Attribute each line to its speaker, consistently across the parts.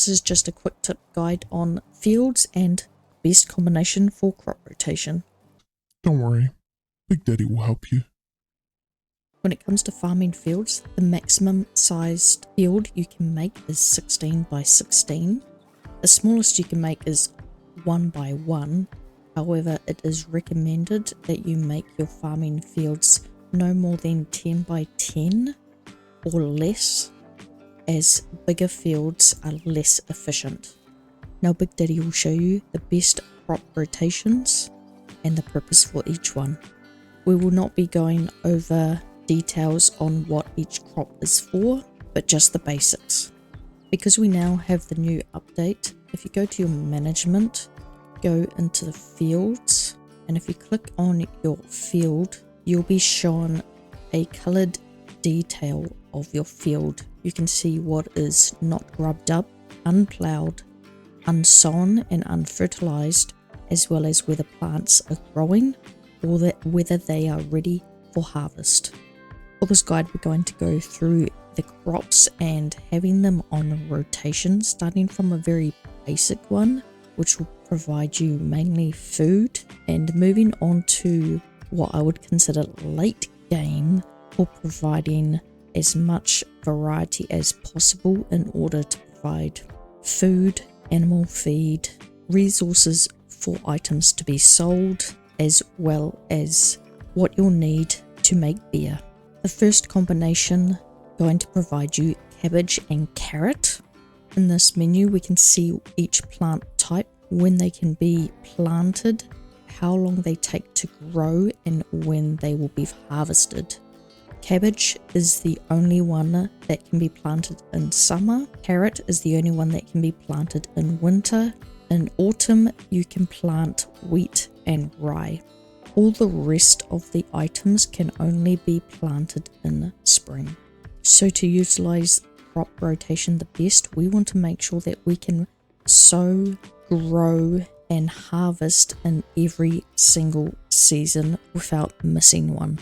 Speaker 1: This is just a quick tip guide on fields and best combination for crop rotation.
Speaker 2: Don't worry, Big Daddy will help you.
Speaker 1: When it comes to farming fields, the maximum sized field you can make is 16 by 16. The smallest you can make is 1 by 1. However, it is recommended that you make your farming fields no more than 10 by 10 or less, as bigger fields are less efficient. Now Big Daddy will show you the best crop rotations and the purpose for each one. We will not be going over details on what each crop is for, but just the basics. Because we now have the new update, if you go to your management, go into the fields, and if you click on your field, you'll be shown a colored detail of your field. You can see what is not grubbed up, unplowed, unsown and unfertilized, as well as whether plants are growing or whether they are ready for harvest. For this guide, we're going to go through the crops and having them on rotation, starting from a very basic one, which will provide you mainly food, and moving on to what I would consider late game for providing as much variety as possible in order to provide food, animal feed, resources for items to be sold, as well as what you'll need to make beer. The first combination going to provide you cabbage and carrot. In this menu we can see each plant type, when they can be planted, how long they take to grow, and when they will be harvested. Cabbage is the only one that can be planted in summer. Carrot is the only one that can be planted in winter. In autumn you can plant wheat and rye. All the rest of the items can only be planted in spring. So to utilize crop rotation the best, we want to make sure that we can sow, grow and harvest in every single season without missing one.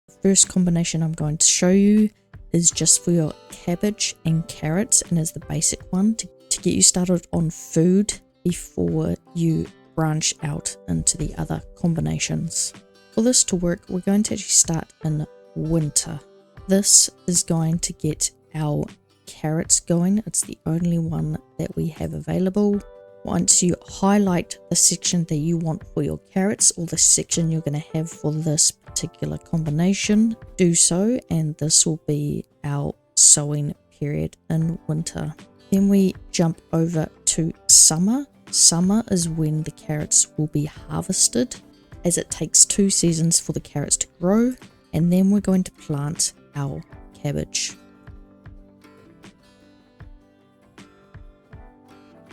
Speaker 1: The first combination I'm going to show you is just for your cabbage and carrots, and is the basic one to get you started on food before you branch out into the other combinations. For this to work, we're going to actually start in winter. This is going to get our carrots going. It's the only one that we have available. Once you highlight the section that you want for your carrots, or the section you're going to have for this particular combination, do so, and this will be our sowing period in winter. Then we jump over to summer. Summer is when the carrots will be harvested, as it takes 2 seasons for the carrots to grow, and then we're going to plant our cabbage.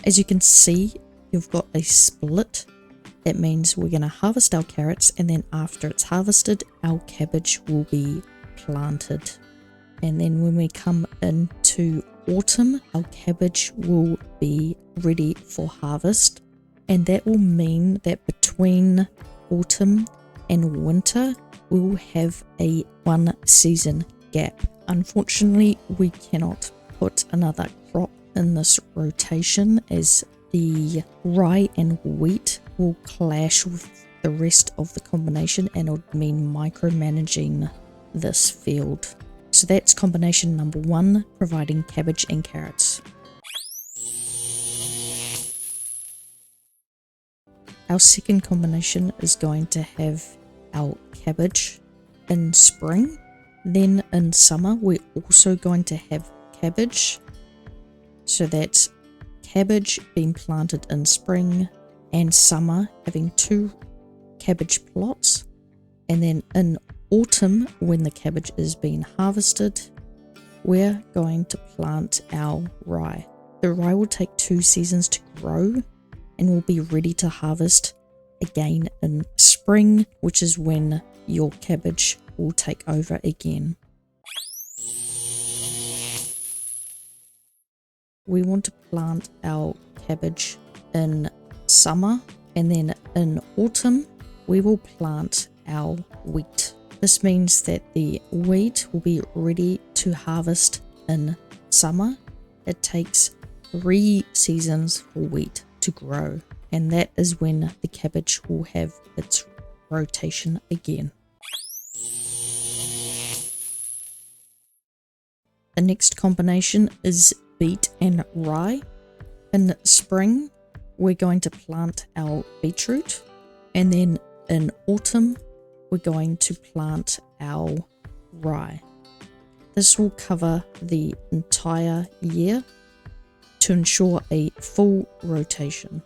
Speaker 1: As you can see, you've got a split. That means we're going to harvest our carrots, and then after it's harvested, our cabbage will be planted. And then when we come into autumn, our cabbage will be ready for harvest, and that will mean that between autumn and winter we will have a 1 season gap. Unfortunately, we cannot put another crop in this rotation, as the rye and wheat will clash with the rest of the combination, and it would mean micromanaging this field. So that's combination number 1, providing cabbage and carrots. Our second combination is going to have our cabbage in spring. Then in summer we're also going to have cabbage. So that's cabbage being planted in spring and summer, having 2 cabbage plots. And then in autumn, when the cabbage is being harvested, we're going to plant our rye. The rye will take 2 seasons to grow and will be ready to harvest again in spring, which is when your cabbage will take over again. We want to plant our cabbage in summer, and then in autumn we will plant our wheat. This means that the wheat will be ready to harvest in summer. It takes 3 seasons for wheat to grow, and that is when the cabbage will have its rotation again. The next combination is beet and rye. In spring, we're going to plant our beetroot, and then in autumn, we're going to plant our rye. This will cover the entire year to ensure a full rotation.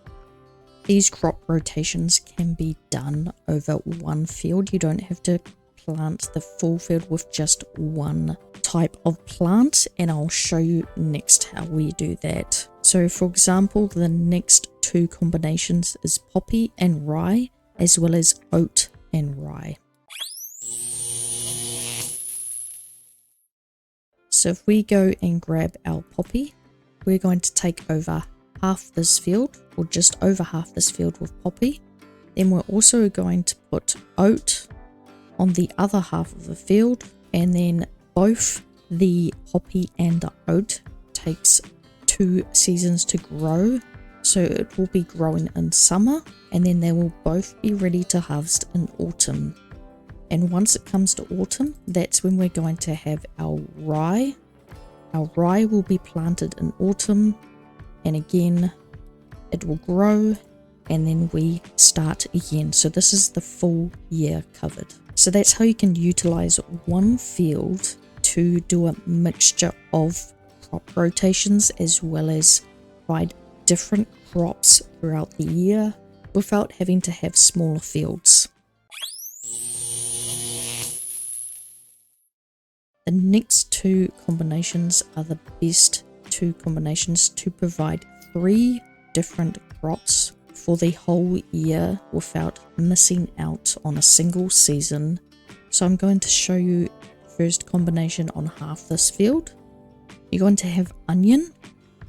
Speaker 1: These crop rotations can be done over one field. You don't have to plant the full field with just one type of plant, and I'll show you next how we do that. So for example, the next 2 combinations is poppy and rye, as well as oat and rye. So if we go and grab our poppy, we're going to take over half this field, or just over half this field with poppy. Then we're also going to put oat on the other half of the field, and then both the poppy and the oat takes 2 seasons to grow, so it will be growing in summer, and then they will both be ready to harvest in autumn. And once it comes to autumn, that's when we're going to have our rye. Our rye will be planted in autumn, and again it will grow, and then we start again. So this is the full year covered. So that's how you can utilize one field to do a mixture of crop rotations, as well as provide different crops throughout the year without having to have smaller fields. The next 2 combinations are the best 2 combinations to provide 3 different crops for the whole year without missing out on a single season. So I'm going to show you the first combination on half this field. You're going to have onion.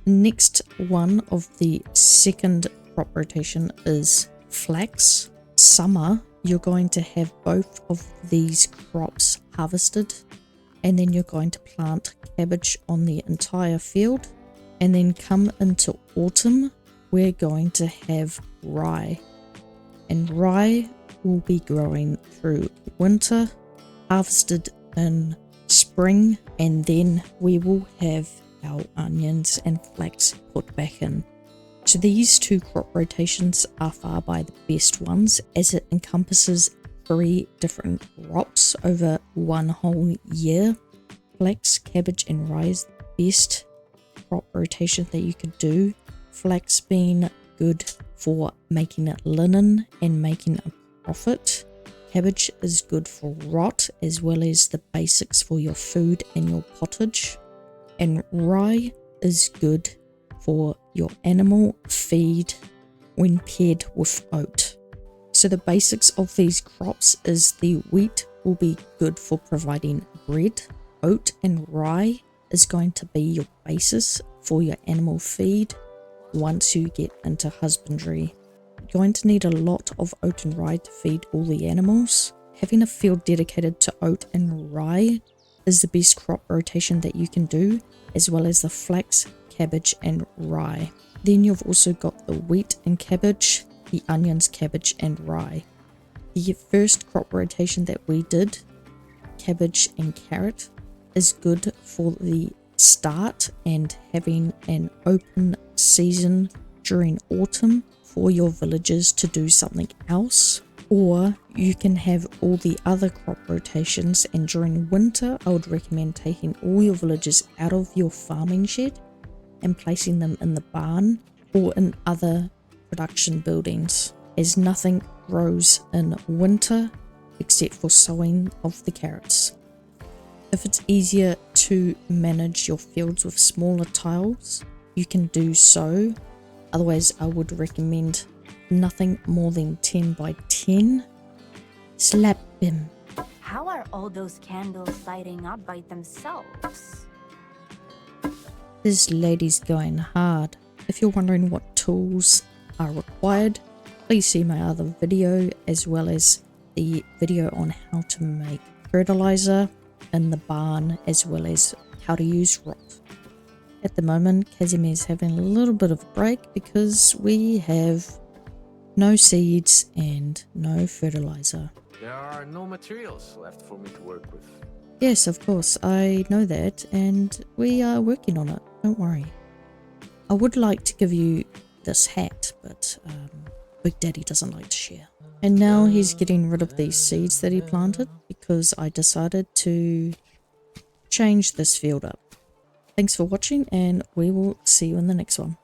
Speaker 1: Next one of the second crop rotation is flax. Summer, you're going to have both of these crops harvested, and then you're going to plant cabbage on the entire field. And then come into autumn, we're going to have rye. And rye will be growing through winter, harvested in spring, and then we will have our onions and flax put back in. So these 2 crop rotations are far by the best ones, as it encompasses 3 different crops over one whole year. Flax, cabbage and rye is the best crop rotation that you could do. Flax being good for making linen and making a profit. Cabbage is good for rot, as well as the basics for your food and your pottage. And rye is good for your animal feed when paired with oat. So the basics of these crops is the wheat will be good for providing bread. Oat and rye is going to be your basis for your animal feed once you get into husbandry. You're going to need a lot of oat and rye to feed all the animals. Having a field dedicated to oat and rye is the best crop rotation that you can do, as well as the flax, cabbage and rye. Then you've also got the wheat and cabbage, the onions, cabbage and rye. The first crop rotation that we did, cabbage and carrot, is good for the start and having an open season during autumn for your villagers to do something else. Or you can have all the other crop rotations, and during winter I would recommend taking all your villagers out of your farming shed and placing them in the barn or in other production buildings, as nothing grows in winter except for sowing of the carrots. If it's easier to manage your fields with smaller tiles, you can do so. Otherwise, I would recommend nothing more than 10 by 10. Slap him.
Speaker 3: How are all those candles lighting up by themselves?
Speaker 1: This lady's going hard. If you're wondering what tools are required, please see my other video, as well as the video on how to make fertilizer in the barn as well as how to use rot. At the moment, Casimir's having a little bit of a break because we have no seeds and no fertilizer.
Speaker 4: There are no materials left for me to work with.
Speaker 1: Yes, of course, I know that, and we are working on it, don't worry. I would like to give you this hat, but Big Daddy doesn't like to share. And now he's getting rid of these seeds that he planted because I decided to change this field up. Thanks for watching, and we will see you in the next one.